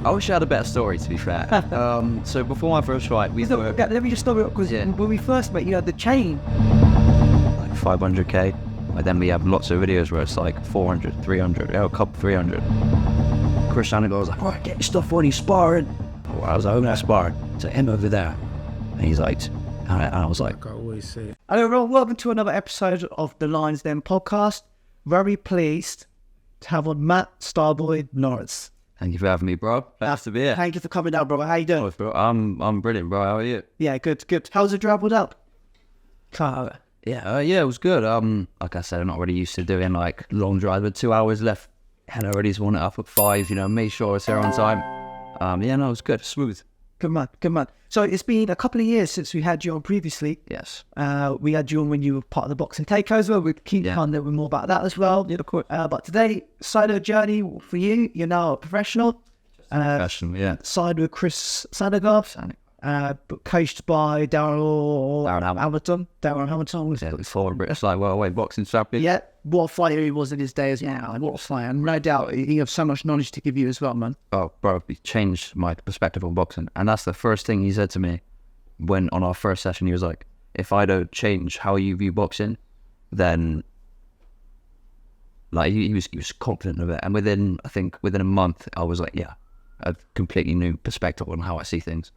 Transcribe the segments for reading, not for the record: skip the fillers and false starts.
I wish I had a better story, to be fair. So before my first fight, let me just stop it, because when we first met, you had the chain. Like 500k. And then we have lots of videos where it's like 400, 300, a couple 300. Chris Saniger was like, "All right, get your stuff on, he's sparring." I was like, "I'm not sparring." So him over there. And he's like, and I was like, I always say. Hello everyone, welcome to another episode of the Lions Den podcast. Very pleased to have on Matt "StarBoy" Norris. "Thank you for having me, bro. Nice to be here." Thank you for coming down, brother. How you doing? Oh, bro, I'm brilliant, bro. How are you? Yeah, good. How's the drive up? Yeah, it was good. Like I said, I'm not really used to doing like long drives with 2 hours left. And I already just want it up at 5, make sure it's there on time. It was good, smooth. Good man. So it's been a couple of years since we had you on previously. Yes. We had you on when you were part of the Boxing Takeover. We'll keep on a little bit more about that as well. Yeah, of course. But today, solo journey for you. You're now a professional. Professional, yeah. Side with Chris Saniger. Coached by Darren Hamilton. Darren Hamilton was Former British lightweight boxing champion. Yeah, what a fighter he was in his day as well. Yeah, what a fighter. And no doubt he has so much knowledge to give you as well, man. Oh, bro, he changed my perspective on boxing. And that's the first thing he said to me when on our first session. He was like, "If I don't change how you view boxing, then..." Like, he was confident of it. And within a month, I was like, yeah, a completely new perspective on how I see things.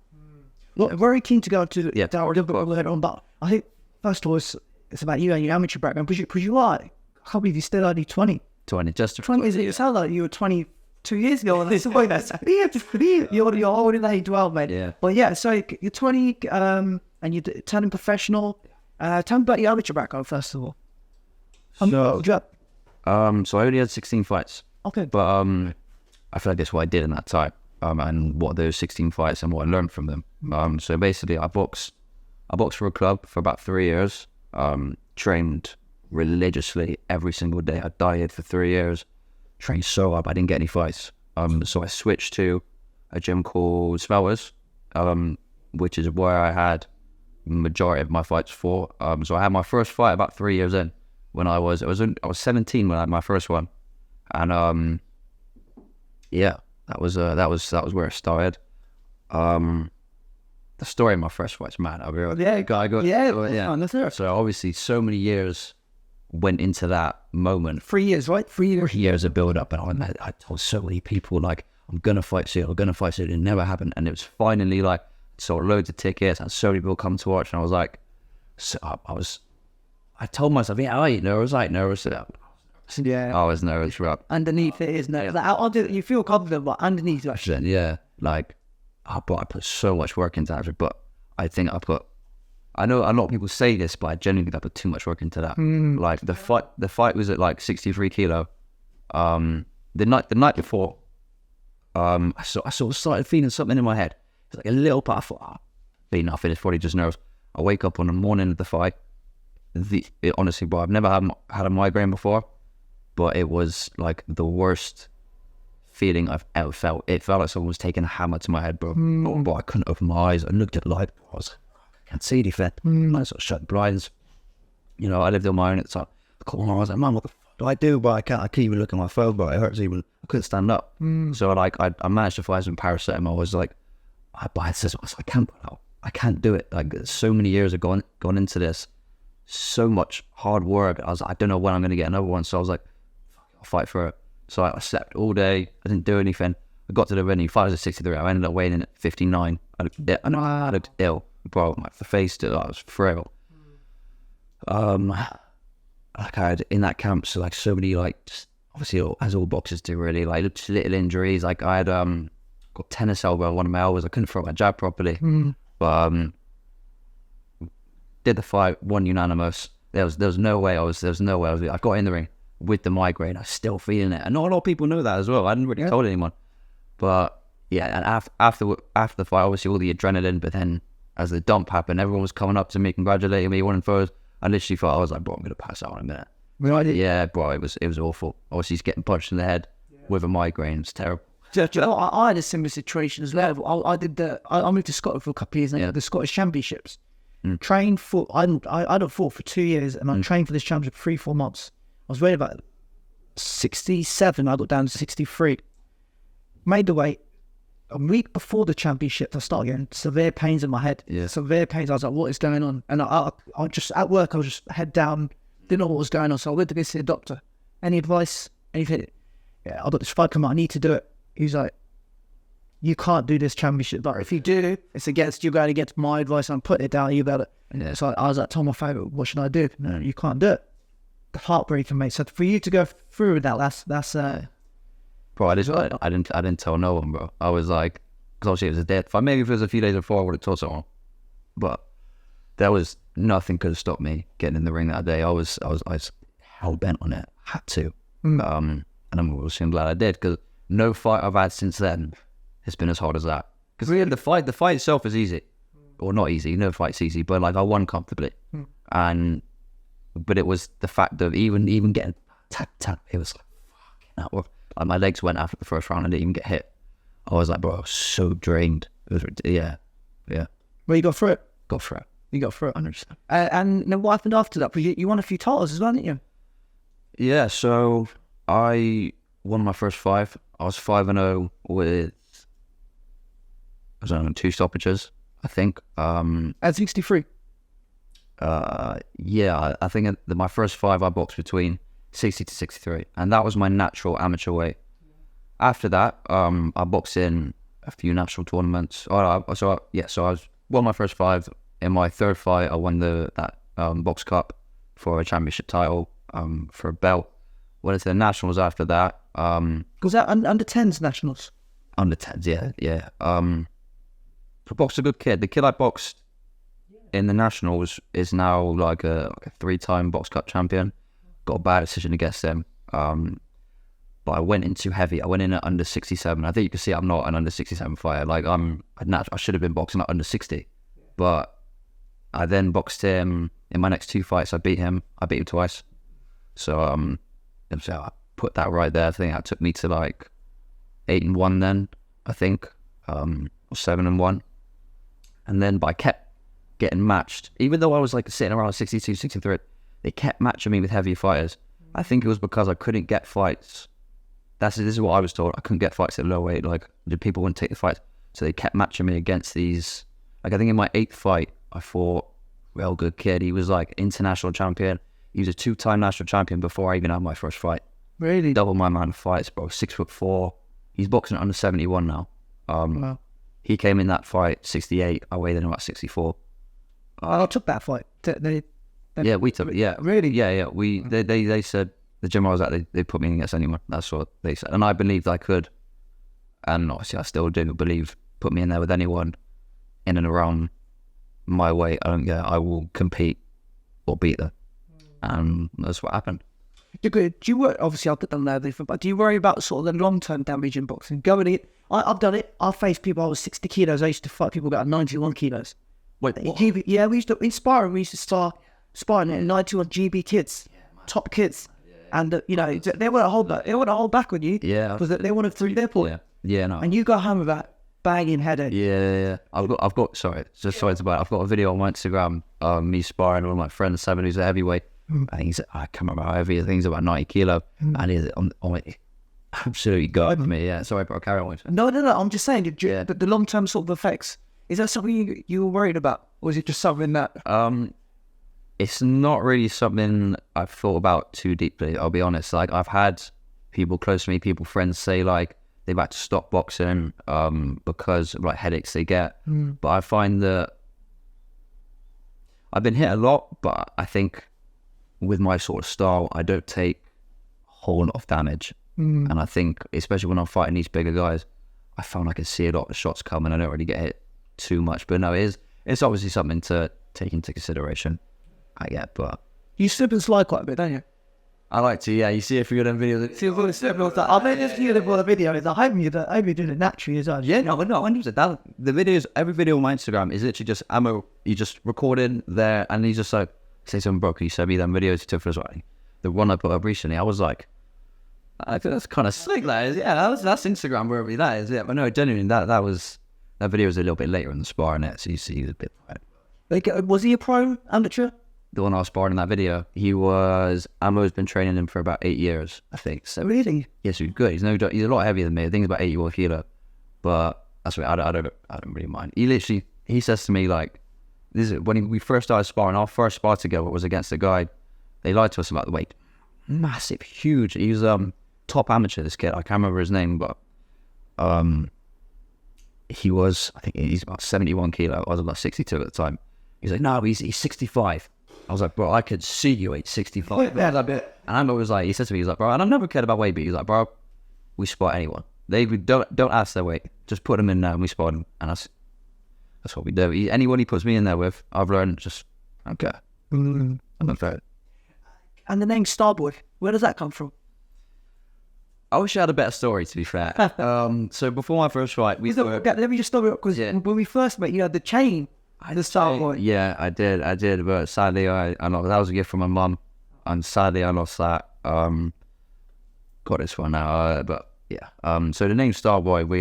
Look, very keen to go into that a little bit later on, but I think first of all, it's about you and your amateur background. Because you are, I can't believe you're still only 20. 20, just 20. It sounds like you were 22 years ago. On this way, you're older than age 12, mate. Yeah. But yeah, so you're 20, and you're turning professional. Tell me about your amateur background first of all. So I only had 16 fights. Okay. But I feel like that's what I did in that time. And what those 16 fights and what I learned from them. So basically, I boxed for a club for about 3 years. Trained religiously every single day. I dieted for 3 years. Trained so hard, I didn't get any fights. So I switched to a gym called Smelters, which is where I had the majority of my fights for. So I had my first fight about 3 years in. When I was 17 when I had my first one, and that was where it started. The story of my first fight's mad. So obviously, so many years went into that moment. 3 years, right? 3 years. 3 years of build up, and I told so many people like, "I'm gonna fight soon. I'm gonna fight soon." It never happened, and it was finally like, sold loads of tickets, and so many people come to watch, and I was like, I told myself, yeah, I ain't nervous. Yeah. I was nervous, right? Underneath it is nervous. Like, you feel confident, but underneath it. Yeah, like, I put so much work into that, but I think I know a lot of people say this, but I genuinely think I put too much work into that. Like, the fight was at like 63 kilo. The night before, I sort of started feeling something in my head. It's like a little part. I thought, being nothing, it's probably just nerves. I wake up on the morning of the fight. Honestly, bro, I've never had a migraine before, but it was like the worst feeling I've ever felt. It felt like someone was taking a hammer to my head, bro. But I couldn't open my eyes. I looked at the light. I can't see anything. I sort of shut the blinds. I lived on my own at the time. I called my mom. I was like, "Mum, what the fuck do I do?" But I can't. I can't even look at my phone, but it hurts even. I couldn't stand up. So I managed to find some paracetamol. I was like, I said, I can't put out. I can't do it. Like, so many years have gone into this. So much hard work. I don't know when I'm going to get another one. So I was like, fuck it, I'll fight for it. So I slept all day. I didn't do anything. I got to the venue. Fight was at 63. I ended up weighing in at 59. I looked ill, bro. My face, I was frail. Like, I had in that camp, so like so many, like, just obviously as all boxers do, really, like just little injuries. Like, I had got tennis elbow on one of my elbows. I couldn't throw my jab properly. But did the fight, won unanimous. There was no way I was. I got in the ring with the migraine. I was still feeling it, and not a lot of people know that as well. I hadn't really told anyone, but yeah. And after the fight, obviously all the adrenaline. But then as the dump happened, everyone was coming up to me, congratulating me, winning first. I literally thought, I was like, bro, I'm gonna pass out in a minute. Really? Yeah, bro, it was awful. Obviously, he's getting punched in the head with a migraine. It's terrible. I had a similar situation as well. I moved to Scotland for a couple of years, and I did the Scottish Championships. Trained for, I don't fought for 2 years, and I trained for this championship for 3-4 months. I was weighing about 67, I got down to 63. Made the weight, a week before the championship, I started getting severe pains in my head. Yeah. Severe pains. I was like, what is going on? And I just, at work, I was just head down, didn't know what was going on. So I went to go see a doctor. Any advice? Anything? Yeah, I've got this fight coming, I need to do it. He's like, you can't do this championship. But if you do, it's against, you're going against my advice. I'm putting it down, you got it. Yeah. So I was like, told my favourite, what should I do? No, you can't do it. Heartbreaking, mate. So for you to go through with that, that's Bro, I didn't tell no one, bro. I was like, because obviously it was a dead fight. Maybe if it was a few days before, I would have told someone. But there was nothing could have stopped me getting in the ring that day. I was hell bent on it. Had to. And I'm also glad I did, because no fight I've had since then has been as hard as that. Because really, the fight itself is easy, or not easy. No fight's easy, but like I won comfortably. But it was the fact of even getting tap. It was like fucking hell. Like my legs went after the first round. I didn't even get hit. I was like, bro, I was so drained. It was yeah. Well, you got through it. Got through it. You got through it. 100%. And then what happened after that? You won a few titles as well, didn't you? Yeah, so I won my first 5. I was 5-0 with, I don't know, 2 stoppages, I think. At 63. Yeah, I think my first 5 I boxed between 60 to 63, and that was my natural amateur weight. After that, I boxed in a few national tournaments. So I won my first 5. In my third fight, I won that box cup for a championship title, for a belt. Went into the nationals after that. Was that under 10s nationals? Under 10s, yeah. I boxed a good kid. The kid I boxed in the nationals is now like a 3-time box cup champion. Got a bad decision against him. But I went in too heavy. I went in at under 67. I think you can see I'm not an under 67 fighter. Like I should have been boxing at under 60. But I then boxed him in my next 2 fights. I beat him twice. So I put that right there. I think that took me to like 8-1 then, I think, or 7-1. And then, but I kept getting matched. Even though I was like sitting around 62, 63, they kept matching me with heavier fighters. I think it was because I couldn't get fights. This is what I was told. I couldn't get fights at low weight. Like, the people wouldn't take the fights. So they kept matching me against these. Like, I think in my 8th fight, I fought a real good kid. He was like international champion. He was a 2-time national champion before I even had my first fight. Really? Double my amount of fights, bro. 6'4". He's boxing at under 71 now. Wow. He came in that fight 68. I weighed in about 64. I took that fight. Yeah, we took it. Yeah, really? Yeah. They said the gym I was at, they put me in against anyone. That's what they said, and I believed I could. And obviously, I still do believe. Put me in there with anyone in and around my weight. I will compete or beat them, and that's what happened. Do you worry? Obviously, I'll put them there, but do you worry about sort of the long-term damage in boxing? I've done it. I've faced people. I was 60 kilos. I used to fight people about 91 kilos. Wait, what? Yeah, we used to inspire. We used to start sparring at 91 GB kids, top kids, and they want to hold back. They want to hold back on you. Yeah, because they want to through their point. Yeah, no. And you go home with that banging headache. Yeah. I've got. Sorry to buy. I've got a video on my Instagram. Me sparring one of my friends, Simon, who's a heavyweight. I think I can't remember how heavy. I think he's about 90 kilo, and he's on absolutely gut for me. Yeah, sorry, bro. Carry on. No. I'm just saying. The long-term sort of effects. Is that something you were worried about, or is it just something that? It's not really something I've thought about too deeply. I'll be honest. Like, I've had people close to me, friends say like they've had to stop boxing because of like headaches they get. But I find that I've been hit a lot, but I think with my sort of style, I don't take a whole lot of damage. And I think, especially when I'm fighting these bigger guys, I found I can see a lot of the shots coming. I don't really get hit too much. But no, it's obviously something to take into consideration, I get. But you slip and slide quite a bit, don't you? I like to, yeah. You see a few of them videos. I made this few of the videos. I hope you did it naturally as well. Yeah, no, 100%. The videos, every video on my Instagram is literally just ammo. You just recording there, and he's just like, say something, bro, can you send me them videos you took for us? The one I put up recently, I was like, I think that's kind of sick. That is, yeah, that's Instagram wherever that is. Yeah, but no, genuinely, that video was a little bit later in the sparring net, so you see a bit. Like, was he a pro amateur? The one I was sparring in that video, Ammo's been training him for about 8 years, I think. So really? Yes, he's good. He's a lot heavier than me. I think he's about 81 kilo. But That's what I don't really mind. He says to me like, this is when we first started sparring. Our first spar together was against a guy. They lied to us about the weight. Massive, huge. He was top amateur. This kid, I can't remember his name, but he was. I think he's about 71 kilo. I was about 62 at the time. He's like, no, he's 65. I was like, bro, I could see you at 65. Yeah, that bit. And I remember was like, he said to me, he's like, bro, and I've never cared about weight, but he's like, bro, we spot anyone. They don't ask their weight. Just put them in there and we spot them. And that's what we do. Anyone he puts me in there with, I've learned just, okay. I'm not fair. And the name StarBoy, where does that come from? I wish I had a better story, to be fair. So before my first fight, let me just stop it up, because when we first met, you had the chain, the StarBoy. Yeah, I did. But sadly, I lost. That was a gift from my mum. And sadly, I lost that. Got this one now. But yeah. So the name StarBoy, we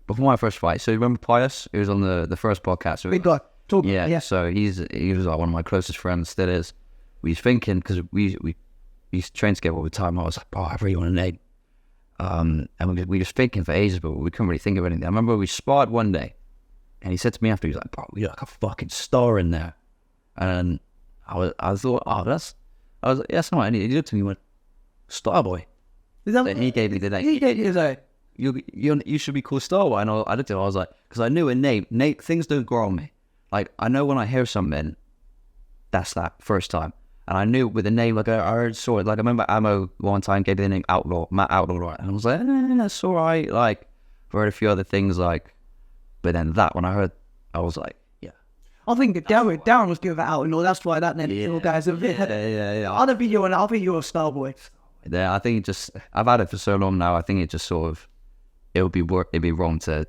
before my first fight. So you remember Pius? He was on the first podcast. Big guy. Yeah. So he was like one of my closest friends. Still is. We was thinking, because we used to train together all the time. I was like, oh, I really want a name. And we was thinking for ages, but we couldn't really think of anything. I remember we sparred one day, and he said to me after, he was like, bro, you're like a fucking star in there. And I thought, I was like, yeah, that's not what. He looked at me and went, StarBoy. And he gave me the name. He gave you the You should be called StarBoy. And I looked at him, I was like, because I knew a name. Things don't grow on me. Like, I know when I hear something, that's that first time. And I knew with the name, like I saw it. Like I remember Ammo one time gave me the name Outlaw, Matt Outlaw, right? And I was like, that's all right. Like, I've heard a few other things, like, but then that when I heard, I was like, yeah. I think Darren was giving Outlaw. That's why that name. Yeah, guys. Yeah. I'll be your StarBoy. Yeah, I think I've had it for so long now. I think it just sort of, it'd be wrong to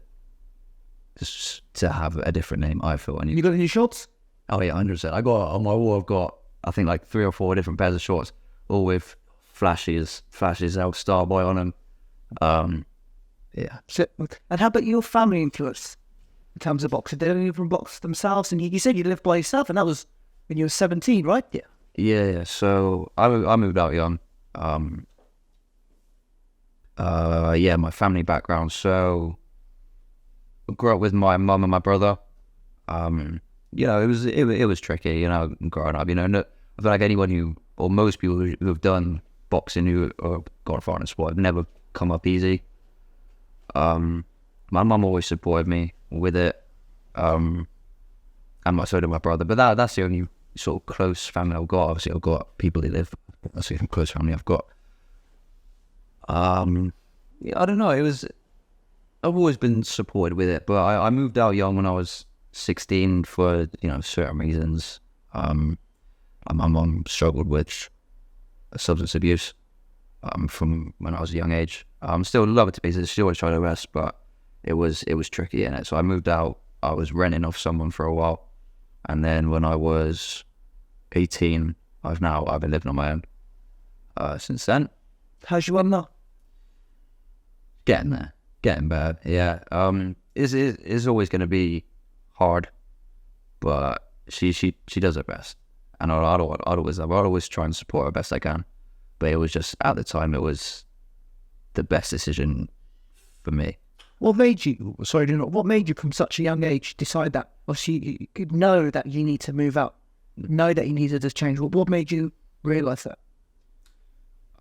have a different name. I feel. And you got any shorts? Oh yeah, 100%. I got on my wall. I've got, I think, like 3 or 4 different pairs of shorts, all with flashes out StarBoy on them. Yeah. So, and how about your family influence in terms of boxing? Did anyone box themselves? And you said you lived by yourself, and that was when you were 17, right? Yeah. Yeah. So I moved out young. Yeah, my family background. So I grew up with my mum and my brother. You know, it was tricky, you know, growing up. You know, I feel like anyone or most people who have done boxing or gone far in the sport have never come up easy. My mum always supported me with it, and so did my brother. But that's the only sort of close family I've got. Obviously, I've got people who live. That's the close family I've got. Yeah, I don't know. I've always been supported with it, but I moved out young when I was 16 for, you know, certain reasons. My mum struggled with substance abuse from when I was a young age. Still love it to pieces. She always tried to rest, but it was tricky in it. So I moved out. I was renting off someone for a while, and then when I was 18, I've been living on my own since then. How's your mum now? Getting there, getting better. Yeah. It's always going to be hard, but she does her best, and I'd always try and support her best I can. But it was just, at the time, it was the best decision for me. What made you from such a young age decide that? Obviously, you could know that you need to move out, know that you needed to change. What made you realise that?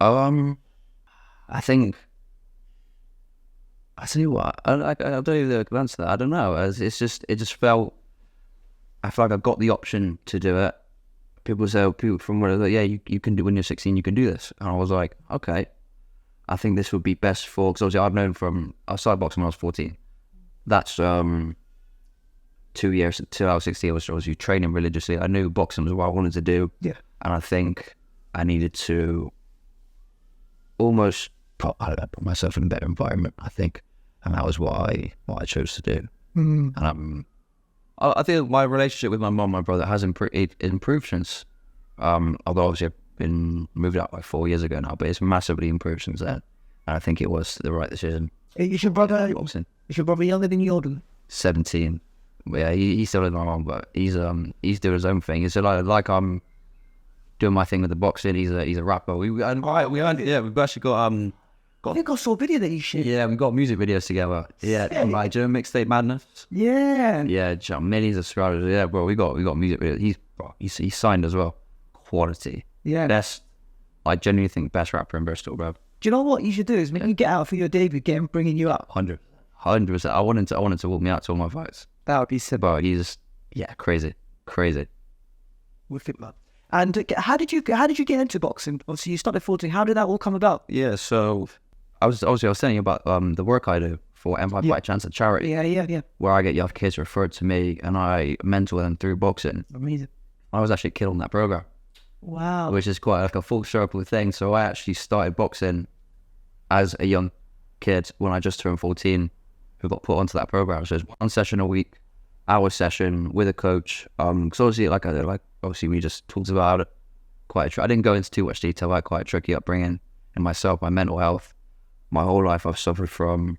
I think, I tell you what, I don't even answer that. I don't know. It just felt, I feel like I got the option to do it. People from where, yeah, you can do, when you're 16, you can do this. And I was like, okay, I think this would be best for, because obviously I started boxing when I was 14. That's 2 years until I was 16. I was training religiously. I knew boxing was what I wanted to do. Yeah. And I think I needed to almost put myself in a better environment, I think. And that was what I chose to do. Mm. And I think my relationship with my mum and my brother has improved since, although obviously I've been moved out by 4 years ago now, but it's massively improved since then. And I think it was the right decision. Is your brother younger than you? 17. Yeah, he's still in my mum, but he's doing his own thing. It's like I'm doing my thing with the boxing. He's a rapper. We've actually got I think I saw a video that you shared. Yeah, we got music videos together. Yeah, like, do you know Mixtape Madness? Yeah. Yeah, millions of subscribers. Yeah, bro, we got music videos. He's signed as well. Quality. Yeah. I genuinely think best rapper in Bristol, bro. Do you know what you should do? Is when you get out for your debut, get him bringing you up. 100%. I wanted to walk me out to all my fights. That would be simple. Bro, he's crazy. With it, man. And how did you get into boxing? Obviously, you started 14. How did that all come about? Yeah, so I was telling you about the work I do for Empire Fight Chance at charity. Yeah. Where I get young kids referred to me and I mentor them through boxing. Amazing. I was actually killed on that program. Wow. Which is quite like a full circle thing. So I actually started boxing as a young kid when I just turned 14, who got put onto that program. So it's 1 session a week, hour session with a coach. Because obviously, obviously we just talked about it. I didn't go into too much detail. I had quite a tricky upbringing in myself, my mental health. My whole life I've suffered from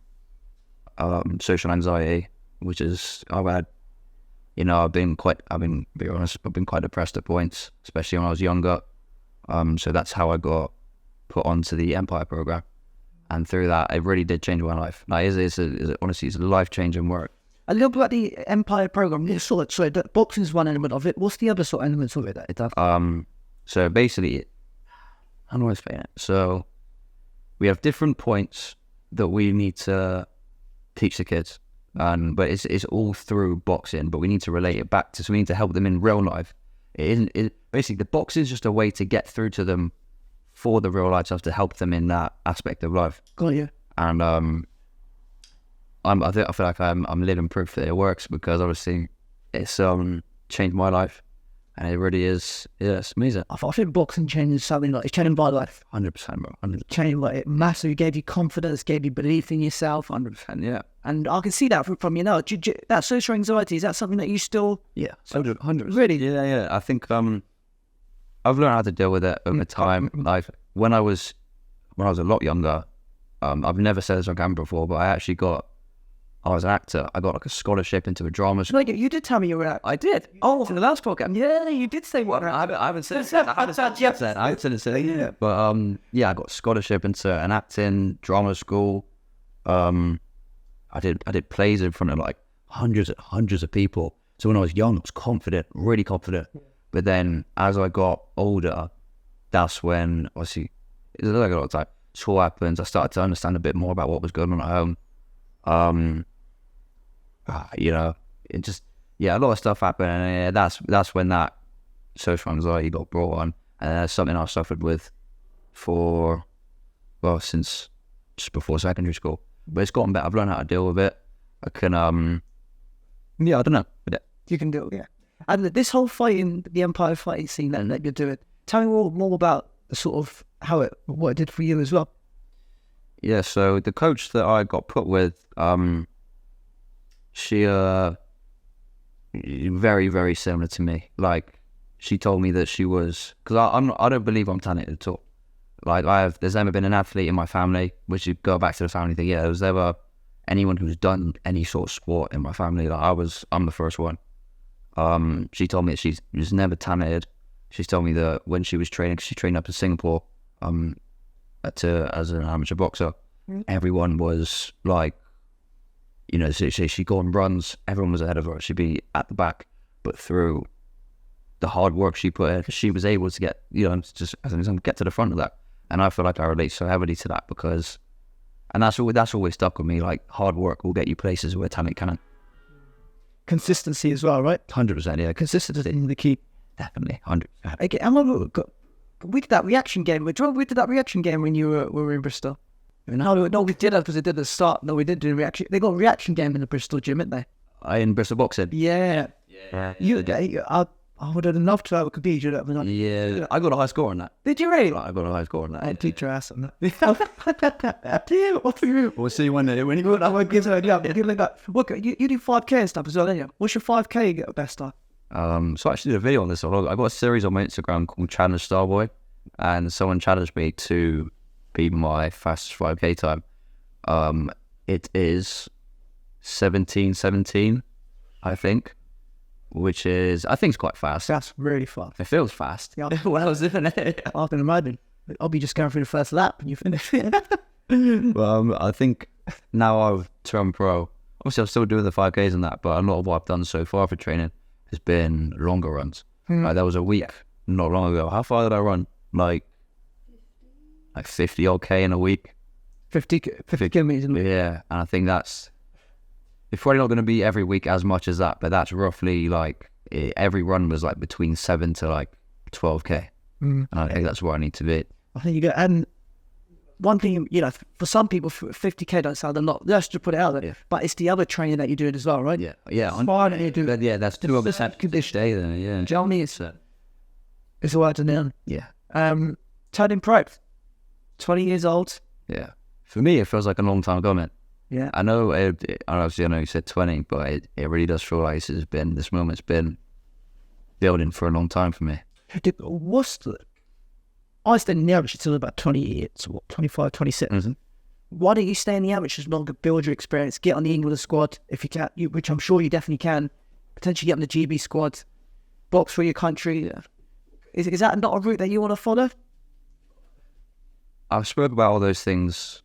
social anxiety, which is I've been quite depressed at points, especially when I was younger. So that's how I got put onto the Empire program, and through that, it really did change my life. Like, honestly, it's a life-changing work. A little bit about the Empire program. Boxing is one element of it. What's the other sort of elements of it that it does? So basically, how do I explain it? So we have different points that we need to teach the kids. But it's all through boxing, but we need to relate it back so we need to help them in real life. Basically, the boxing is just a way to get through to them for the real life stuff, to help them in that aspect of life. Got you. And I feel like I'm living proof that it works, because obviously it's changed my life, and it really is. Yeah, it's amazing. I think boxing changes something like it's changing my life. 100%, bro. 100%. Changed like it massively, gave you confidence, gave you belief in yourself. 100%, yeah. And I can see that from you now. That social anxiety, is that something that you still? Yeah, 100%. Really? Yeah. I think I've learned how to deal with it over time. Like when I was a lot younger, I've never said this on camera before, but I was an actor. I got like a scholarship into a drama school. No, you did tell me you were an actor. I did. Oh, in the last program. Yeah, you did say what? I haven't said it. I haven't said it. Yeah. But I got a scholarship into an acting drama school. I did plays in front of like hundreds of people. So when I was young, I was confident, really confident. But then as I got older, that's when obviously it's like a lot of time. School happens. I started to understand a bit more about what was going on at home. It just a lot of stuff happened, and that's when that social anxiety got brought on, and that's something I've suffered with since just before secondary school. But it's gotten better. I've learned how to deal with it. I can I don't know. You can do it, yeah. And this whole fighting, the Empire fighting scene that you're doing, tell me more about the sort of what it did for you as well. Yeah, so the coach that I got put with, she very, very similar to me. Like, she told me that she was, because I don't believe I'm talented at all. Like, there's never been an athlete in my family, which you go back to the family thing. Yeah, there's never anyone who's done any sort of sport in my family. Like, I'm the first one. She told me that she was never talented. She's told me that when she was training, because she trained up in Singapore, as an amateur boxer, everyone was like, she'd go on runs, everyone was ahead of her, she'd be at the back, but through the hard work she put in, she was able to get, just as an example, get to the front of that. And I feel like I relate so heavily to that, because, and that's always stuck with me, like, hard work will get you places where talent can't. Consistency as well, right? 100%, yeah. Consistency is the key. Definitely, 100%. Okay, we did that reaction game. We did that reaction game when you were in Bristol. No, we did that because it did at the start. No, we didn't do a reaction. They got a reaction game in the Bristol gym, didn't they? In Bristol boxing? Yeah. I would have loved to have competed. Yeah, I got a high score on that. Did you really? I got a high score on that. I'd teach your ass on that. Damn, what for you? We'll see when you go. I won't give her that. Look, you do 5K and stuff as well, don't you? What's your 5K best time? So I actually did a video on this. I got a series on my Instagram called Challenge StarBoy, and someone challenged me to beat my fastest 5K time. It is 17:17, I think. Which is, I think it's quite fast. That's really fast. It feels fast. Yeah. When I was doing it, I can imagine. I'll be just going through the first lap and you finish. I think now I've turned pro. Obviously, I'm still doing the 5Ks and that, but a lot of what I've done so far for training has been longer runs. Like there was a week not long ago. How far did I run? Like 50 odd K in a week. 50 kilometers. Yeah, and I think it's probably not going to be every week as much as that, but that's roughly like every run was like between 7 to like 12K. And I think that's where I need to be. I think you go, and one thing, you know, for some people, 50K don't sound a lot. Let's just put it out there. But it's the other training that you're doing as well, right? Yeah. Yeah, that's 2 of the condition day then. Yeah. Do you know what I mean? It's a word to know. Yeah. Turning pro, 20 years old. Yeah. For me, it feels like a long time ago, man. Yeah. I know. Obviously, I know you said 20, but it really does feel like this moment's been building for a long time for me. I stayed in the amateurs until about 20 years, 25, 26. Mm-hmm. Why don't you stay in the amateurs longer, build your experience, get on the England squad if you can, which I'm sure you definitely can, potentially get on the GB squad, box for your country. Is that not a route that you want to follow? I've spoken about all those things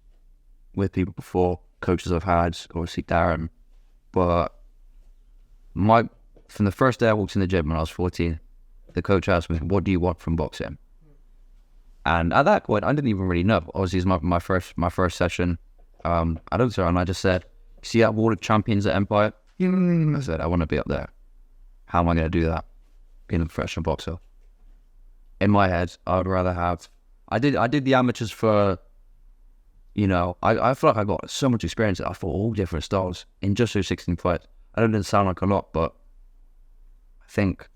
with people before, coaches I've had, obviously Darren, but from the first day I walked in the gym when I was 14, the coach asked me, what do you want from boxing? And at that point, I didn't even really know. Obviously, it's my first session. I looked at her and I just said, see that wall of champions at Empire? I said, I want to be up there. How am I going to do that? Being a professional boxer. In my head, I would rather have... I did the amateurs for, you know, I feel like I got so much experience that I fought all different styles in just those 16 fights. I know it didn't sound like a lot, but I think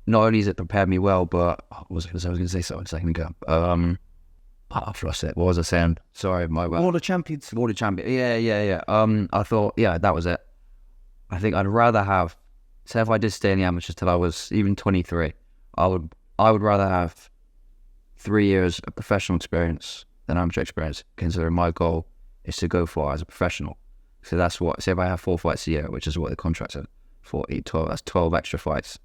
not only has it prepared me well, but I was going to say something a second ago. I've lost it. What was I saying? Sorry, my bad. World of Champions. World of Champions. Yeah. I thought, that was it. I think I'd rather have, say if I did stay in the amateurs till I was even 23, I would rather have 3 years of professional experience than amateur experience, considering my goal is to go far as a professional. So that's what, say if I have 4 fights a year, which is what the contract said, 12, that's 12 extra fights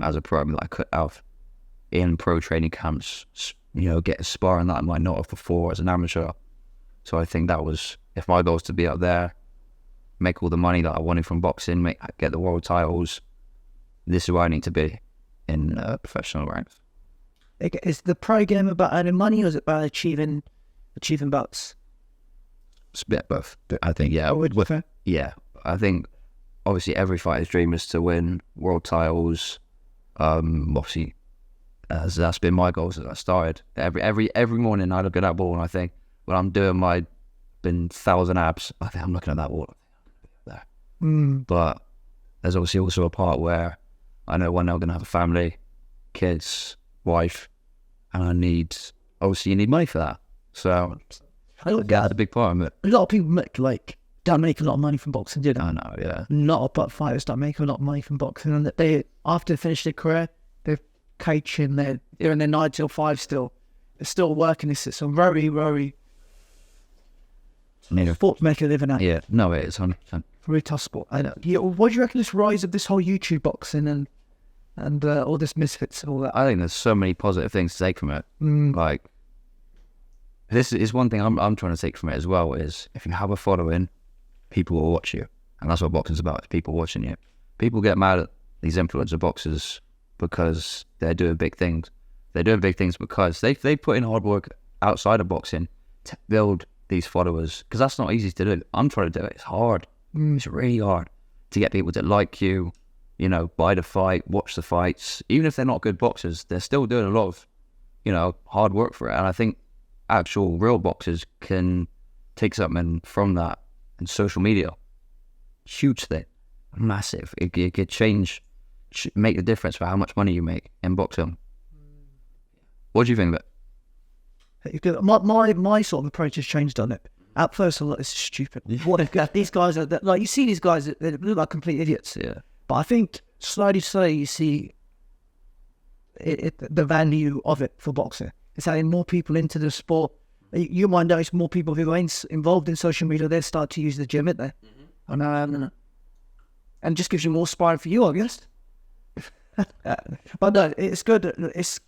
as a pro that I could have in pro training camps, you know, get a sparring that I might not have before as an amateur. So I think that was, if my goal is to be up there, make all the money that I wanted from boxing, get the world titles, this is where I need to be in professional ranks. Is the pro game about earning money or is it about achieving belts? It's a bit both. I think, I think obviously every fighter's dream is to win world titles. Obviously, that's been my goal since I started. Every morning I look at that wall and I think, when I'm doing my 1,000 abs, I think I'm looking at that wall. There. But there's obviously also a part where I know one day I'm going to have a family, kids, wife, and you need money for that. So that's a big part of it. A lot of people don't make a lot of money from boxing, do they? I know, yeah. A lot of fighters don't make a lot of money from boxing, and they, after they finish their career, they're coaching, they're in their 9 till 5 still. They're still working. It's a very, very sport to make a living at. Yeah, no, it is 100%. Very tough sport. I know. Yeah, what do you reckon this rise of this whole YouTube boxing and all this misfits and all that? I think there's so many positive things to take from it. Like, this is one thing I'm trying to take from it as well, is if you have a following, people will watch you. And that's what boxing's about, is people watching you. People get mad at these influencer boxers because they're doing big things. They're doing big things because they put in hard work outside of boxing to build these followers, because that's not easy to do. I'm trying to do it. It's hard. It's really hard to get people to like you, you know, buy the fight, watch the fights. Even if they're not good boxers, they're still doing a lot of, you know, hard work for it. And I think actual real boxers can take something from that. And social media, huge thing, massive. It could make the difference for how much money you make in boxing. What do you think of it? My sort of approach has changed on it. At first, I thought, this is stupid. These guys are like, you see these guys, they look like complete idiots. Yeah. But I think slowly you see the value of it for boxing. It's adding more people into the sport. You might notice more people who are involved in social media, they start to use the gym, aren't they? And it just gives you more sparring for you, I guess. But no, it's good. It's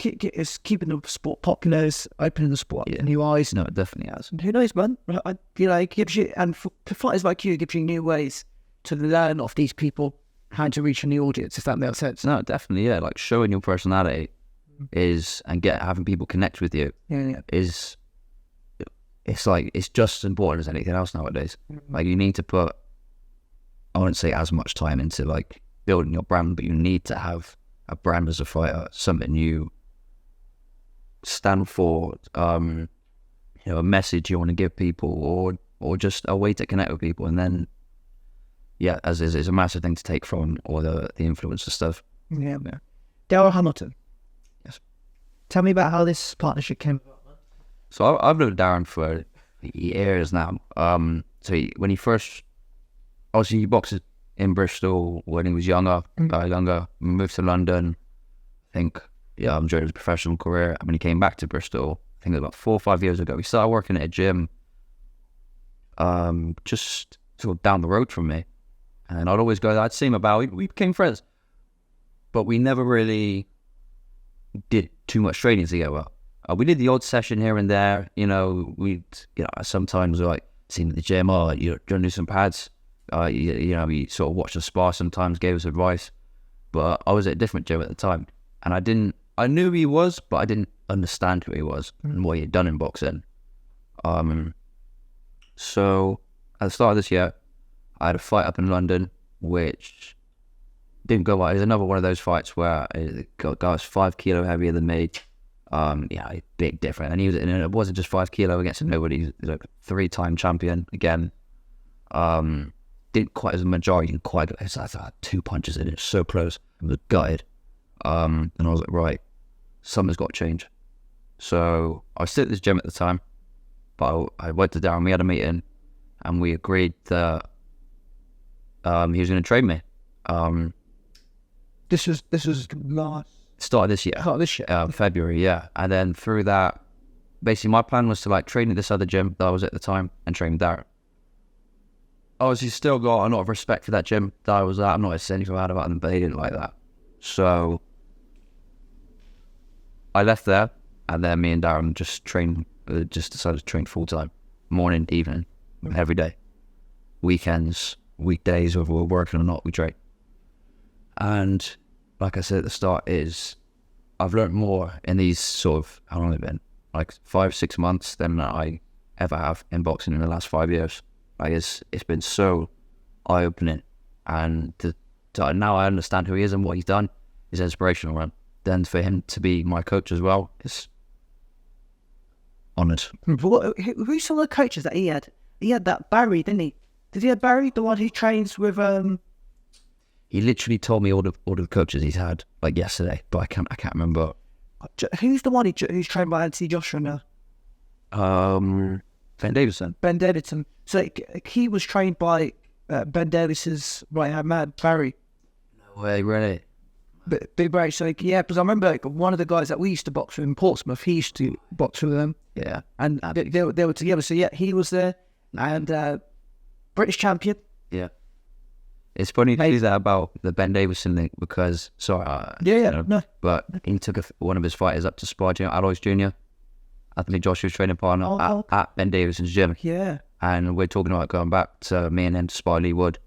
keeping the sport popular. It's opening the sport up to new eyes. No, it definitely has. And who knows, man? It gives you, and for fighters like you, it gives you new ways to learn off these people how to reach a new audience, if that makes sense. No, definitely, yeah. Like showing your personality having people connect with you is, it's like, it's just as important as anything else nowadays. Like you need to put, I wouldn't say as much time into like building your brand, but you need to have a brand as a fighter, something you stand for, a message you want to give people, or just a way to connect with people. And then, yeah, as is, it's a massive thing to take from all the influencer stuff. Yeah. Darren Hamilton. Yes. Tell me about how this partnership came about. So I've known Darren for years now. When he first, obviously he boxed in Bristol when he was younger, moved to London. I think, enjoyed his professional career. And when he came back to Bristol, I think about 4 or 5 years ago, he started working at a gym just sort of down the road from me. And I'd always go, I'd see him about, we became friends. But we never really did too much training together. We did the odd session here and there. Sometimes like see him at the gym, you're going to do some pads. He sort of watched us spar sometimes, gave us advice. But I was at a different gym at the time. And I knew who he was, but I didn't understand who he was and what he had done in boxing. So at the start of this year, I had a fight up in London, which didn't go well. It was another one of those fights where the guy was 5 kilo heavier than me. Big difference. And it wasn't just 5 kilo against nobody. He was a 3-time champion again. Didn't quite as a majority, it's like 2 punches in it, so close. I was gutted. And I was like, right, something's got to change. So I was still at this gym at the time, but I went to Darren, we had a meeting, and we agreed that he was going to train me. This was last start of this year. February, yeah. And then through that, basically my plan was to like train at this other gym that I was at the time and train Darren. Obviously still got a lot of respect for that gym that I was at. I'm not saying anything bad about them, but they didn't like that. So I left there, and then me and Darren just decided to train full time, morning, evening, every day. Weekends, weekdays, whether we're working or not, we train. And like I said at the start, I've learned more in these sort of, how long have it been? Like 5-6 months than I ever have in boxing in the last 5 years. Like it's been so eye-opening, and now I understand who he is and what he's done is inspirational. And then for him to be my coach as well, it's honoured. Who's some of the coaches that he had? He had that Barry, didn't he? Did he have Barry, the one who trains with? He literally told me all the coaches he's had like yesterday, but I can't remember. Who's the one who's trained by Anthony Joshua now? Ben Davidson. So he was trained by Ben Davis's right-hand man, Barry. No way, really? Big Barry. So yeah, because I remember one of the guys that we used to box with in Portsmouth, he used to box with them. Yeah. And they were together. So yeah, he was there. And British champion. Yeah. It's funny to do that about the Ben Davison thing because, but he took one of his fighters up to spar Alloys Jr., Anthony Joshua's training partner at Ben Davison's gym. Yeah. And we're talking about going back to me and him to spar Lee Wood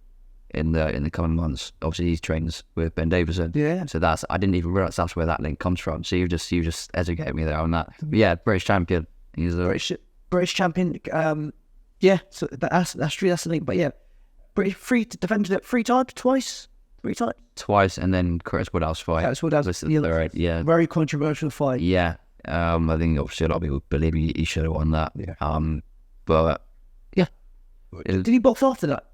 in the coming months. Obviously, he trains with Ben Davison. Yeah. So I didn't even realise that's where that link comes from. So you just educated me there on that. But yeah, British champion. He's a British champion. Yeah. So that's true. That's the link. But yeah. Defended it 3 times, twice, and then Curtis Woodhouse fight. Yeah, very controversial fight. Yeah, I think obviously a lot of people believe he should have won that. Yeah. But yeah, did he box after that?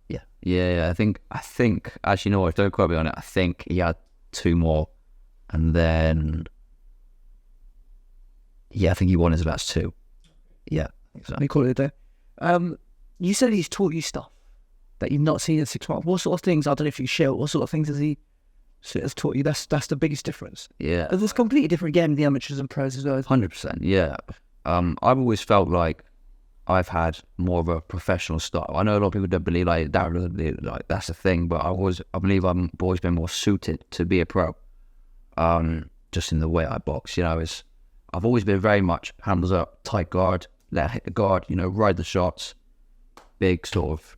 Yeah. I think actually no, don't quote me on it. I think he had 2 more, and then I think he won his last 2. Yeah, exactly. Call it a day. You said he's taught you stuff that you've not seen in 6 months. What sort of things, I don't know if you share, what sort of things has taught you? That's the biggest difference. Yeah. There's a completely different game, the amateurs and pros as well. 100%, yeah. I've always felt like I've had more of a professional style. I know a lot of people don't believe like that, like that's the thing, but I believe I've always been more suited to be a pro. just in the way I box. You know, I've always been very much hands up, tight guard, let hit the guard, you know, ride the shots, big sort of,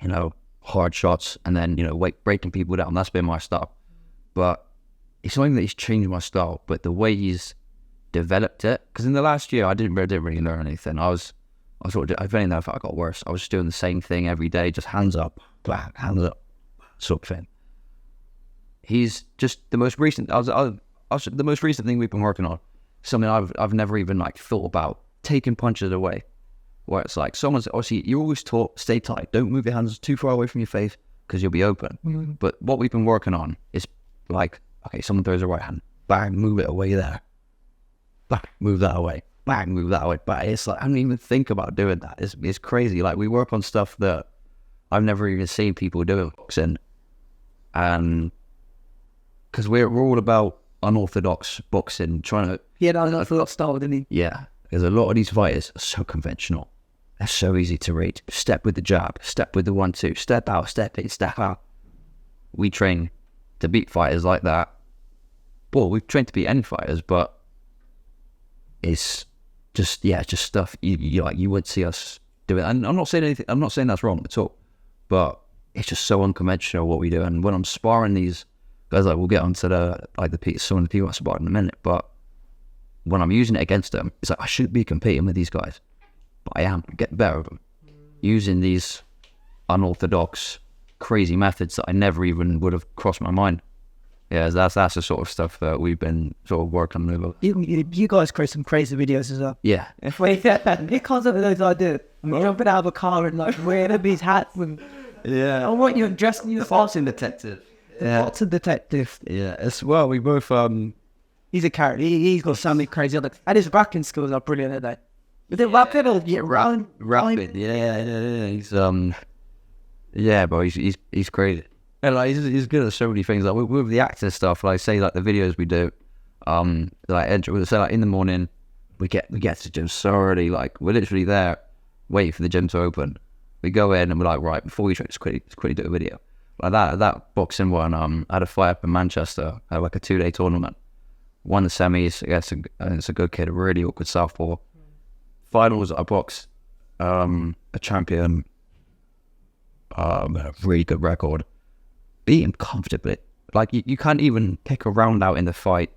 you know, hard shots, and then, you know, breaking people down. That's been my style. But it's not even that he's changed my style, but the way he's developed it. Because in the last year, I didn't really learn anything. I sort of, if anything, I felt I got worse. I was just doing the same thing every day, just hands up, hands up, sort of thing. He's just the most recent. The most recent thing we've been working on. Something I've never even like thought about, taking punches away, where it's like someone's obviously, you're always taught stay tight, don't move your hands too far away from your face because you'll be open. But what we've been working on is like, okay, someone throws a right hand, bang, move it away there, bang, move that away, bang, move that away. But it's like I don't even think about doing that. It's crazy. Like we work on stuff that I've never even seen people do in boxing, and because we're all about unorthodox boxing, trying to unorthodox style, didn't he? Yeah, because a lot of these fighters are so conventional. They're so easy to read. Step with the jab, step with the 1-2, step out, step in, step out. We train to beat fighters like that. Well, we've trained to beat any fighters, but it's just stuff you would see us do it. And I'm not saying anything. I'm not saying that's wrong at all, but it's just so unconventional what we do. And when I'm sparring these guys, like we'll get onto some of the people I spar in a minute, but when I'm using it against them, it's like I should be competing with these guys, but I am getting better at them using these unorthodox, crazy methods that I never even would have crossed my mind. Yeah, that's the sort of stuff that we've been sort of working on. You guys create some crazy videos as well. Yeah. It comes up with those ideas. Jumping out of a car and like wearing these hats and I want you dressing you. The boxing detective. Yeah. Boxing detective. Yeah, as well. We both he's a character. He's got something crazy on it, and his rapping skills are brilliant, aren't they? But the rapping, rapping. Yeah. He's bro. He's crazy. And like he's good at so many things. Like with the acting stuff, like say like the videos we do, like in the morning, we get to the gym so early. Like we're literally there, waiting for the gym to open. We go in and we're like, right, before we train, just quickly do a video. Like that boxing one, I had a fight up in Manchester, had like a 2-day tournament. Won the semis against it's a good kid, a really awkward southpaw. Finals, I boxed a champion, a really good record. Beat him comfortably. Like you can't even pick a round out in the fight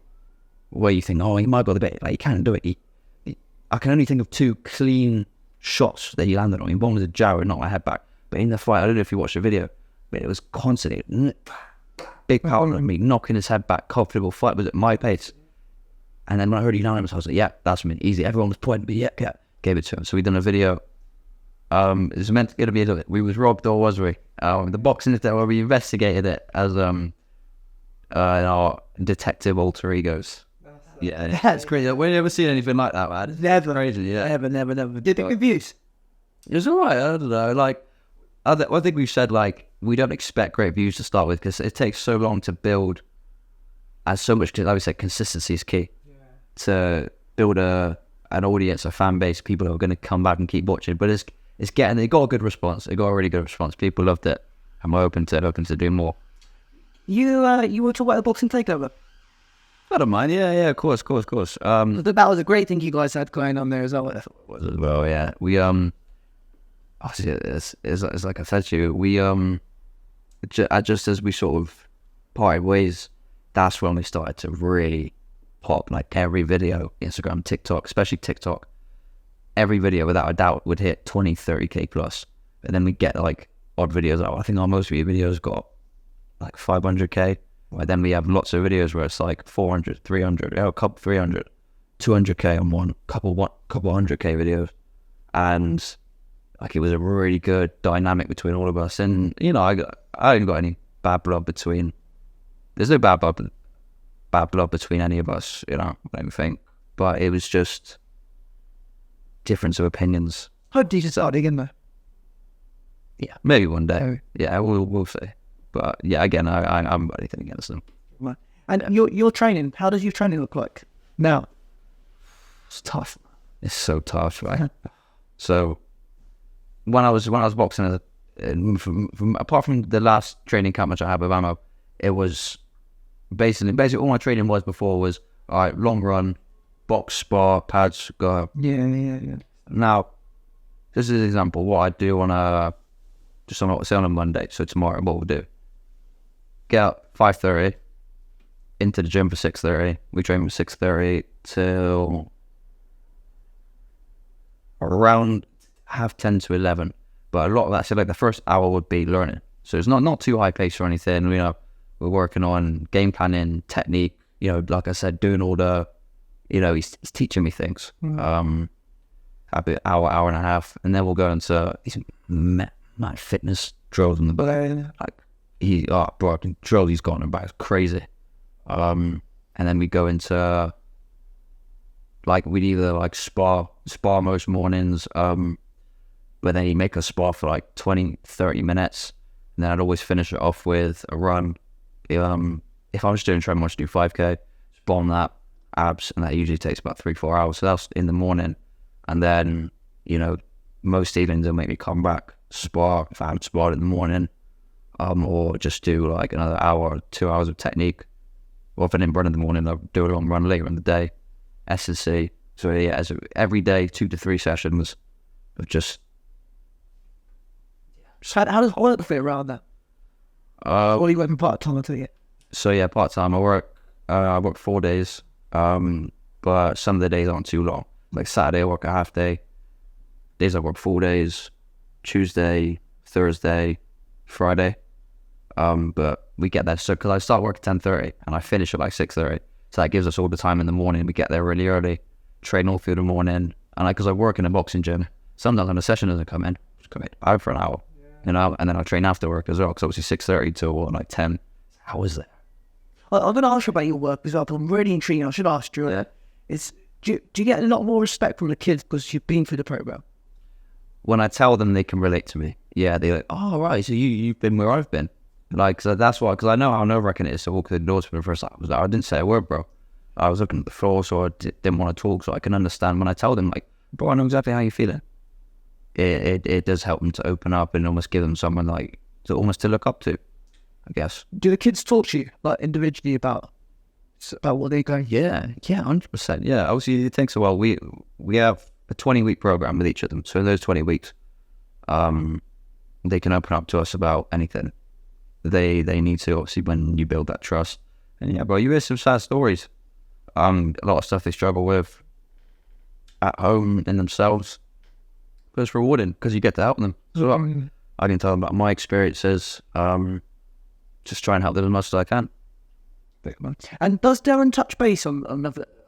where you think, oh, he might go the bit. Like he can't do it. I can only think of 2 clean shots that he landed on me. One was a jab and knocked my head back. But in the fight, I don't know if you watched the video, but it was constantly big power on me, knocking his head back, comfortable fight was at my pace. And then when I heard unanimous, I was like, yeah, that's me, easy. Everyone was pointing, but yeah, gave it to him. So we done a video. It was meant to be a little bit. We was robbed, or was we? The boxing is there where we investigated it as our detective alter egos. Yeah, that's crazy. We've never seen anything like that, man. Never. Crazy, yeah. Never. Did it reviews? It was alright, I don't know. Like, I think we've said, like, we don't expect great views to start with because it takes so long to build, as so much, like we said, consistency is key. Yeah. To build an audience, a fan base, people who are going to come back and keep watching. But it got a good response. It got a really good response. People loved it. And we're open to do more. You want to talk about the Boxing Takeover? I don't mind. Yeah, of course. That was a great thing you guys had going on there as well. It was as well, yeah. We obviously it's like I said to you, we just as we sort of parted ways, that's when we started to really pop. Like every video, Instagram, TikTok, especially TikTok, every video without a doubt would hit 20-30k plus. And then we get like odd videos out. I think our most videos got like 500k. But then we have lots of videos where it's like 400, 300, a couple 300, 200k on one, couple 100k videos. And like it was a really good dynamic between all of us. And you know, I ain't got any bad blood between. There's no bad blood between any of us. You know, I don't think. But it was just difference of opinions. Hope you start again though. Yeah, maybe one day. Yeah, we'll see. But yeah, again, I haven't got anything against them. And your training, how does your training look like now? It's tough. It's so tough, right? So when I was boxing, apart from the last training camp which I had with Ammo, it was basically all my training was before was, all right, long run, box, spar, pads, go. Yeah. Now, this is an example. What I do on a Monday. So tomorrow, what we'll do: get up 5:30, into the gym for 6:30. We train from 6:30 till around 10:30 to 11. But a lot of that, so like the first hour would be learning. So it's not too high pace or anything. You know, we're working on game planning, technique. You know, like I said, doing all the, you know, he's teaching me things. About hour and a half, and then we'll go into these mad fitness drills in the back. Like bro, I can drill these gone about, it's crazy. And then we go into like we'd either like spar most mornings, but then he'd make us spar for like 20-30 minutes, and then I'd always finish it off with a run. If I was doing training, I want to do 5k, bomb that, abs, and that usually takes about 3-4 hours. So that's in the morning. And then, you know, most evenings they'll make me come back, spar if I haven't sparred in the morning, or just do like another hour or 2 hours of technique. Or if I didn't run in the morning, I'll do a long run later in the day, S&C. So yeah, every day, 2 to 3 sessions of just... How does work fit around that? Or are you working part-time until you... So yeah, part-time. I work 4 days, but some of the days aren't too long. Like Saturday, I work a half day. Days I work 4 days. Tuesday, Thursday, Friday. But we get there. So because I start work at 10:30 and I finish at like 6:30. So that gives us all the time in the morning. We get there really early, train all through the morning. And because I work in a boxing gym, sometimes when a session doesn't come in, just come in out for an hour. You know, and then I train after work as well. Because obviously 6:30 till like 10 hours there. I'm going to ask you about your work as well, but I'm really intrigued. I should ask you. Yeah. Do you get a lot more respect from the kids because you've been through the program? When I tell them they can relate to me, yeah, they're like, oh, right, so you've been where I've been. Like, so that's why, because I know how nerve-wracking it is to walk through the doors for the first time. I didn't say a word, bro. I was looking at the floor, so I didn't want to talk, so I can understand when I tell them, like, bro, I know exactly how you're feeling. It does help them to open up and almost give them someone, like, to look up to, I guess. Do the kids talk to you, like, individually about what they're going? Yeah, 100%. Yeah, obviously it takes a while. We have a 20-week program with each of them. So in those 20 weeks, they can open up to us about anything. They need to, obviously, when you build that trust. And yeah, bro, you hear some sad stories. A lot of stuff they struggle with at home in themselves. But it's rewarding because you get to help them. So I can tell them about my experiences. Just try and help them as much as I can. And does Darren touch base on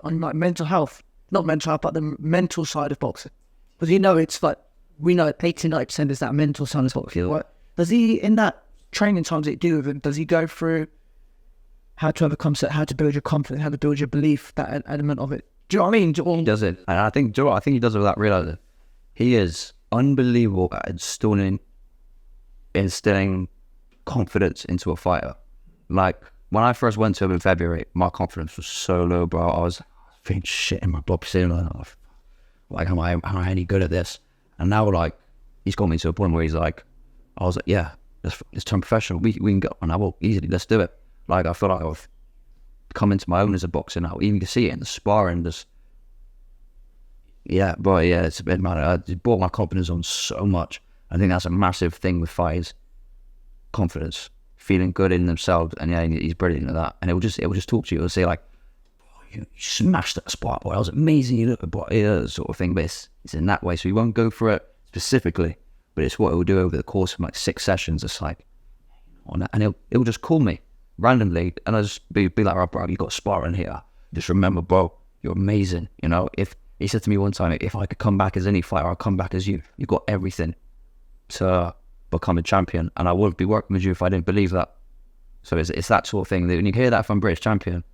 like mental health? Not mental health, but the mental side of boxing? Because you know, it's like, we know 80-90% is that mental side of boxing. Right? Does he, in that training times that you do with him, does he go through how to overcome, how to build your confidence, how to build your belief, that element of it? Do you know what I mean? He does it. And I think he does it without realizing. He is unbelievable at instilling confidence into a fighter. Like, when I first went to him in February, my confidence was so low, bro. I was feeling shit in my boxing. Like, am I any good at this? And now, like, he's got me to a point where he's like, I was like, yeah, let's turn professional. We can go, and I will easily, let's do it. Like, I feel like I've come into my own as a boxer now. Even to see it in the sparring, it's been, man, it brought my confidence on so much. I think that's a massive thing with fighters. Confidence. Feeling good in themselves, and yeah, he's brilliant at that. And it will just talk to you. It'll say like, oh, you smashed that spot, boy. That was amazing. You look at boy, yeah, sort of thing. But it's in that way, so he won't go for it specifically, but it's what it will do over the course of like 6 sessions. It's like, and it'll just call me randomly, and I'll just be like, oh, bro, you got sparring here. Just remember, bro, you're amazing. You know, if he said to me one time, if I could come back as any fighter, I'll come back as you. You've got everything to become a champion, and I wouldn't be working with you if I didn't believe that. So it's that sort of thing that when you hear that from British Champion,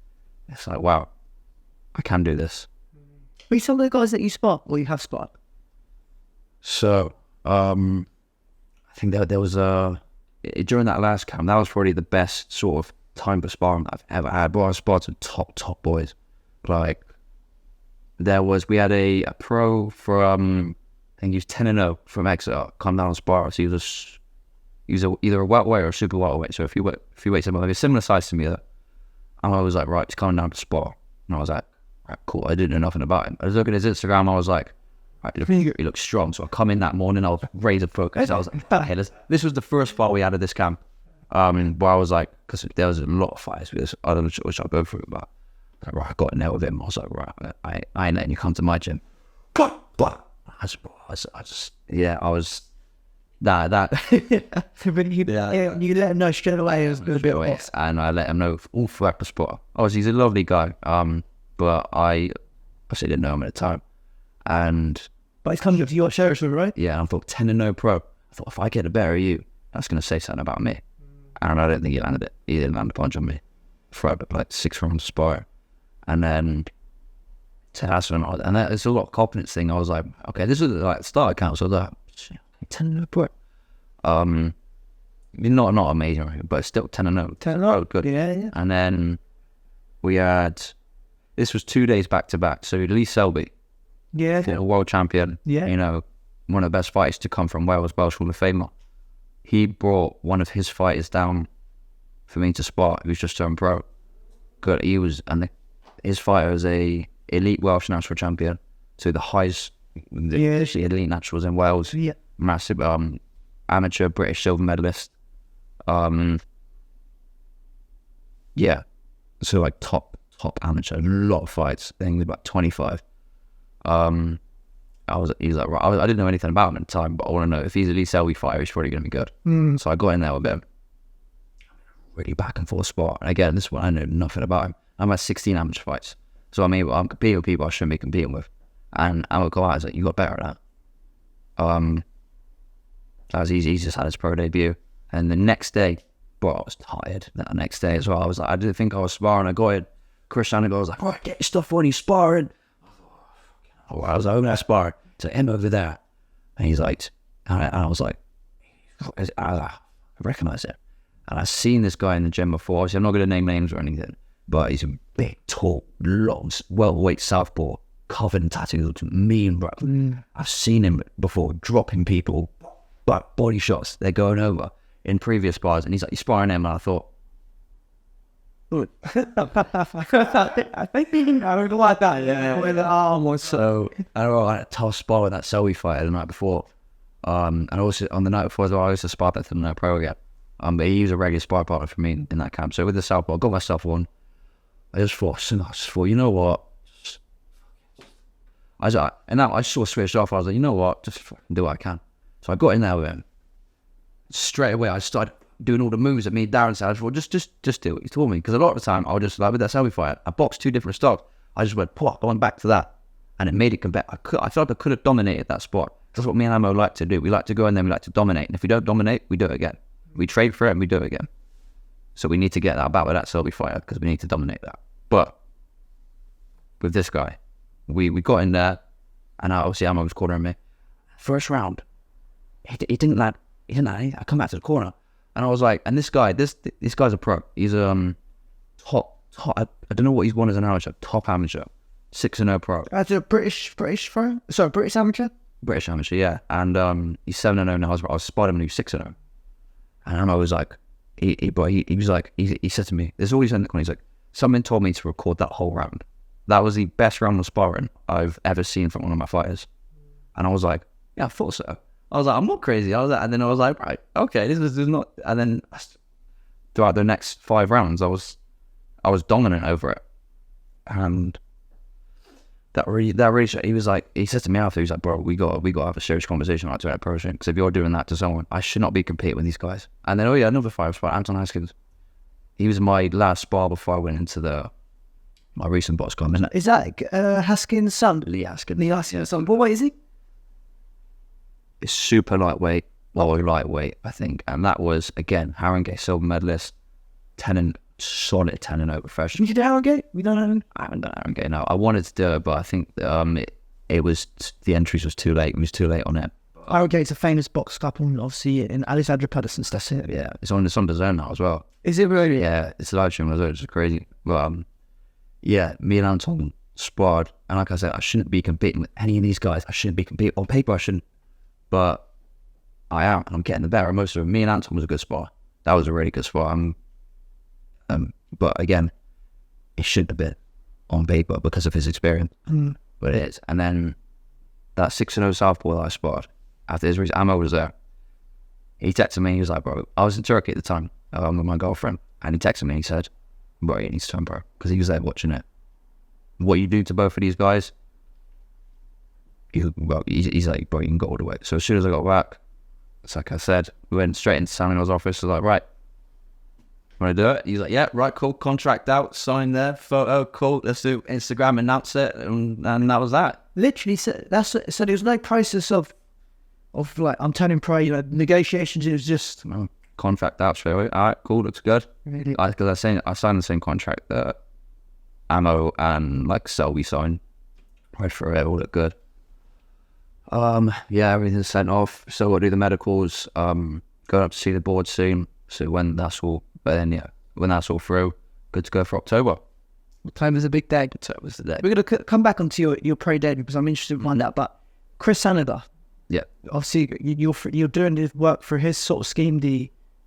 it's like, wow, I can do this. Are you some of the guys that you spar or you have sparred? So I think there was during that last camp, that was probably the best sort of time for sparring I've ever had. But I sparred some top boys. Like, we had a pro from, I think he was 10-0 from Exeter, come down and spar. So he was either a welterweight or a super welterweight. So a few weights above, like a similar size to me. And I was like, right, he's coming down to spar. And I was like, right, cool. I didn't know nothing about him. I was looking at his Instagram. I was like, right, he looks strong. So I come in that morning. I was razor focused. I was like, hey, this was the first fight we had at this camp. Where I was like, because there was a lot of fights with this, I don't know which I'll go through, but like, right, I got in there with him. I was like, right, I ain't letting you come to my gym. I was that. You let him know straight away. It was a bit off. And I let him know all throughout the spot. Obviously, he's a lovely guy. But I obviously didn't know him at the time. But he's coming up to your territory, right? Yeah, I thought 10-0 pro. I thought if I get the better of you, that's going to say something about me. And I don't think he landed it. He didn't land a punch on me for like 6 rounds of sparring. And then that's when it's a lot of confidence thing. I was like, okay, this is like the start account. So I was like, 10-0 pro. Not amazing, but still 10-0. 10-0, good. Yeah. And then we had, this was 2 days back to back. So Lee Selby, a world champion, one of the best fighters to come from Wales Hall of Famer. He brought one of his fighters down for me to spar. He was just turned pro. Good. His fighter was a elite Welsh national champion. So the highest, elite naturals in Wales. Yeah. Massive amateur British silver medalist. So like top amateur, a lot of fights. I think about 25. He was like, right, I didn't know anything about him at the time, but I want to know if he's a Lee Selby fighter, he's probably going to be good. So I got in there with him. Really back and forth spot. And again, this one I know nothing about him. I'm at 16 amateur fights. So I mean, I'm competing with people I shouldn't be competing with. And I would go out, I was like, you got better at that. That was easy. He just had his pro debut. And the next day, bro, I was tired that next day as well. I was like, I didn't think I was sparring. I got it. Chris Saniger was like, right, get your stuff on, he's sparring. I was like, I'm going to spar. So him over there. And he's like, and I was like, I recognize him. And I've seen this guy in the gym before. Obviously, I'm not going to name names or anything, but he's a big, tall, long, welterweight southpaw, covered in tattoos, mean, bro. I've seen him before dropping people, but body shots, they're going over in previous spars. And he's like, you're sparring him. And I thought, I think I would like that, with the arm or so. I had a tough spar with that Selby fighter the night before. And also on the night before as well, I used to spar that to the night pro again. But he was a regular spar partner for me in that camp. So with the southpaw, I got myself on. I just thought, you know what? I sort of switched off. I was like, you know what? Just do what I can. So I got in there with him. Straight away, I started doing all the moves that me and Darren said. I thought, just do what he told me. Because a lot of the time, I would just, like with that Selby fight, I boxed 2 different styles. I just went, I went back to that. And it made it compare. I felt like I could have dominated that spot. That's what me and Amo like to do. We like to go in there, we like to dominate. And if we don't dominate, we do it again. We trade for it and we do it again. So we need to get that back with that Selby fighter because we need to dominate that. But with this guy, we got in there and obviously Amo was cornering me. First round, he didn't land. I come back to the corner. And I was like, and this guy's a pro. He's top. I don't know what he's won as an amateur. Top amateur, 6-0 pro. That's a British pro. Sorry, British amateur. British amateur, yeah. And he's 7-0 now. I was spotting him when he was 6-0. And I was like, he said to me, "There's always something." He's like, "Someone told me to record that whole round. That was the best round of sparring I've ever seen from one of my fighters." And I was like, "Yeah, I thought so." I was like, I'm not crazy. And then I was like, right, okay, this is not. And then throughout the next 5 rounds, I was dominant over it, and that really. He said to me after, he's like, bro, we got to have a serious conversation about that approaching. Because if you're doing that to someone, I should not be competing with these guys. And then another fight was by Anton Haskins. He was my last spar before I went into my recent box comp. Is that Haskins' son? Lee Haskins. Lee Haskins' son. What weight is he? It's super lightweight, I think. And that was, again, Harringay silver medalist, solid 10-0 professional. You did Harringay? We don't know. I haven't done Harringay, no. I wanted to do it, but I think it was, the entries was too late. It was too late on it. Harringay's a famous box club, obviously, in Alexandra Pedersen's. That's it. Yeah, it's on the zone now as well. Is it really? Yeah, it's a live stream as well, which is crazy. But yeah, me and Anton sparred, and like I said, I shouldn't be competing with any of these guys. I shouldn't be competing. On paper, I shouldn't. But I am, and I'm getting the better of most of them. Me and Anton was a good spar. That was a really good spar. But again, it shouldn't have been on paper because of his experience. But it is. And then that 6-0 southpaw that I spotted after his ammo was there. He texted me. He was like, bro, I was in Turkey at the time with my girlfriend, and he texted me. He said, bro, you need to turn pro, because he was there watching it. What you do to both of these guys, he's like, bro, you can go all the way. So as soon as I got back, it's like I said, we went straight into Saniger's office. I was like, right, want to do it? He's like, yeah, right, cool, contract out, sign there, photo, cool, let's do Instagram, announce it, and that was that. Literally, so there was no process of like, I'm turning pro, negotiations. It was just contract out straight away. All right, cool, looks good. Really? Because I signed the same contract that Ammo and like Selby signed. Right for it, all looked good. Yeah, everything's sent off. So we'll do the medicals. Going up to see the board soon. So when that's all through, good to go for October. October's a big day. October's the day. We're going to come back onto your pro debut, because I'm interested to find out. But Chris Saniger, yeah, obviously you're doing this work for his sort of scheme.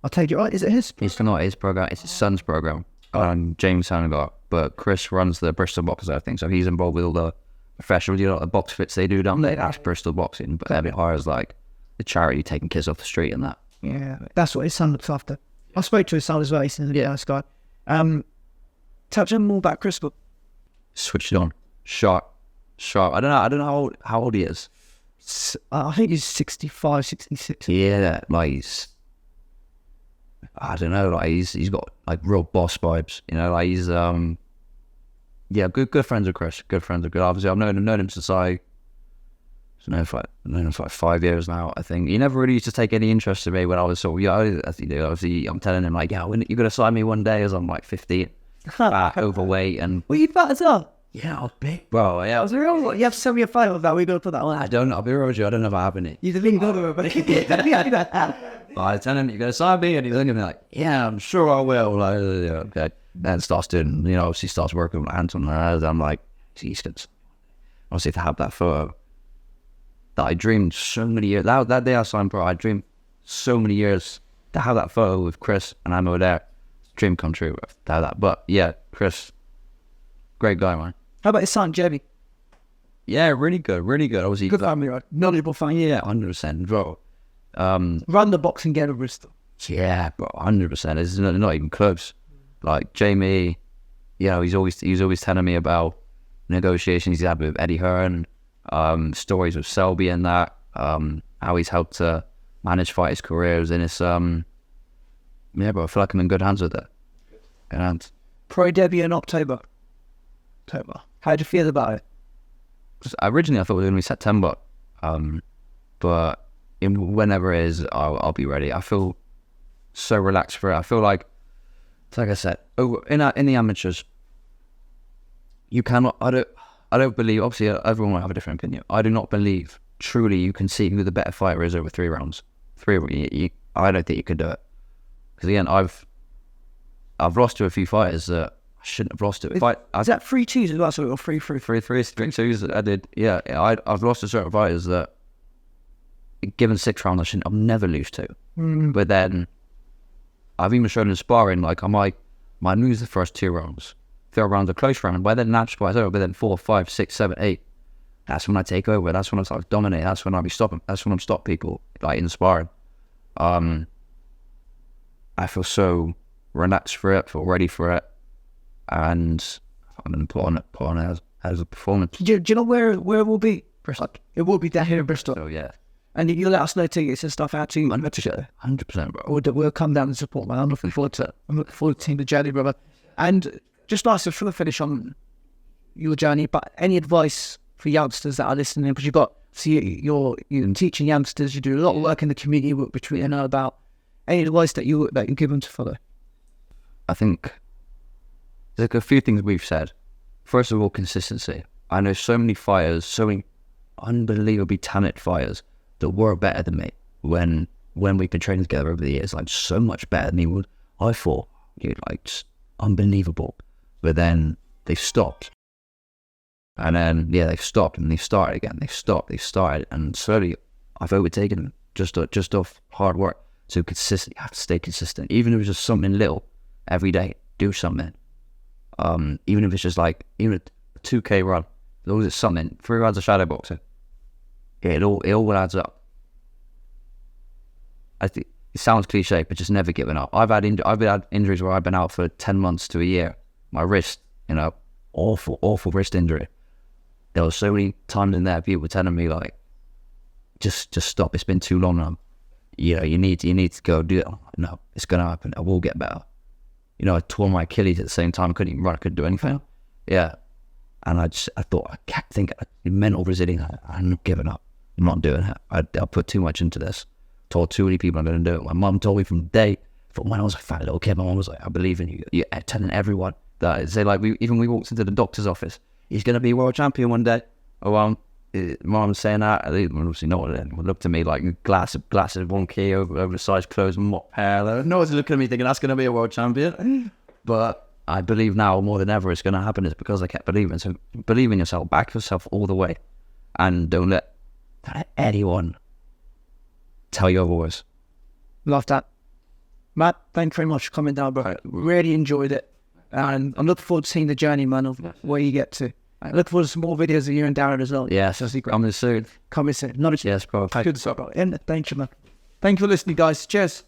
I'll take it right. Is it his? It's not his program. It's his son's program. James Saniger, but Chris runs the Bristol Boxing, I think. So he's involved with all the professional, the box fits they do down there. That's Bristol Boxing, but then it hires like the charity taking kids off the street and that. Yeah, that's what his son looks after. I spoke to his son as well. He's a nice guy. Touch on more about Chris, but switched it on, sharp. I don't know how old he is. I think he's 65, 66. Yeah, like I don't know, like he's got like real boss vibes, like he's good friends with Chris, obviously I've known him since I've known him for like 5 years now, I think. He never really used to take any interest in me when I was sort of young, as he did. Obviously I'm telling him like, yeah, when you're gonna sign me one day, as I'm like 15, fat, overweight, and well, you fat as well. yeah, I was big, bro. Yeah, I was real. You have to send me a photo of that. We're going to put that on. I'll be real with you, I don't know if I have any. You didn't go to it, but I tell him, you're going to sign me? And he's looking at me like, yeah, I'm sure I will. Like, yeah, okay. Then starts doing, obviously starts working with Anton. And I'm like, he's going to, obviously, to have that photo that I dreamed so many years. That day I signed pro, I dreamed so many years to have that photo with Chris and I'm over there. Dream come true to have that. But yeah, Chris, great guy, man. How about his son, Jamie? Yeah, really good. Obviously, good family, right? Knowledgeable family. Yeah, 100%, bro. Run the boxing game of Bristol. Yeah, bro, 100%. It's not even close. Like Jamie, he's always telling me about negotiations he's had with Eddie Hearn, stories with Selby and that, how he's helped to manage fighters' careers, and it's yeah, bro, I feel like I'm in good hands with it. Good hands. Pro debut in October. How do you feel about it? Originally, I thought it was going to be September, but whenever it is, I'll be ready. I feel so relaxed for it. I feel like I said, in the amateurs, you cannot. I don't believe. Obviously, everyone will have a different opinion. I do not believe truly you can see who the better fighter is over 3 rounds. I don't think you can do it, because again, I've lost to a few fighters that I shouldn't have lost to. Is that 3-2s as well? So 3-3. 3-2s. I did. Yeah, I've lost to certain fighters that, given 6 rounds, I'll never lose to. But then I've even shown in sparring, like I might lose the first 2 rounds. 3rd round's a close round, but then natural fights over. But then 4, 5, 6, 7, 8. That's when I take over. That's when I start to dominate. That's when I'll be stopping. That's when I'm stop people like in sparring. I feel so relaxed for it. Feel ready for it, and I'm gonna put on it as a performance. Do you know where it will be? Bristol. It will be down here in Bristol. So yeah. And you'll let us know tickets and stuff out to you. 100%, bro. We'll come down and support, man. I'm looking forward to seeing the journey, brother. And just lastly, for the finish on your journey, but any advice for youngsters that are listening? Because you're teaching youngsters, you do a lot of work in the community, which we know about. Any advice that you give them to follow? I think there's a few things we've said. First of all, consistency. I know so many fighters, so many unbelievably talented fighters that were better than me when we've been training together over the years, like so much better than me. I thought, like just unbelievable. But then they stopped. And then, they've stopped and they've started again. They've stopped, they've started. And slowly I've overtaken them just off hard work. So consistent, you have to stay consistent. Even if it's just something little every day, do something. Even if it's just like even a 2K run, as long as it's something. 3 rounds of shadow boxing, it all adds up. I think it sounds cliche, but just never giving up. I've had injuries where I've been out for 10 months to a year. My wrist, awful wrist injury. There were so many times in there people were telling me like, just stop. It's been too long now. You need to go do it. No, it's gonna happen. I will get better. I tore my Achilles at the same time. I couldn't even run. I couldn't do anything. Yeah, and I thought I can't think. Mental resilience. I'm not giving up. I'm not doing it. I put too much into this. Told too many people I'm going to do it. My mum told me from the day, from when I was a fat little kid, my mum was like, I believe in you. You're telling everyone that. Say like, we walked into the doctor's office. He's going to be world champion one day. Oh, mum was saying that. Obviously not. Everyone looked at me like glass of 1 key oversized clothes, mop hair. No one's looking at me thinking that's going to be a world champion. But I believe now more than ever it's going to happen. It's because I kept believing. So believe in yourself, back yourself all the way, and don't let anyone tell you otherwise. Love that. Matt, thanks very much for coming down, bro. Really enjoyed it. And I'm looking forward to seeing the journey, man, of where you get to. I look forward to some more videos of you and Darren as well. Yes, coming soon. Coming soon. Not a yes, bro. good stuff, bro. And thank you, man. Thank you for listening, guys. Cheers.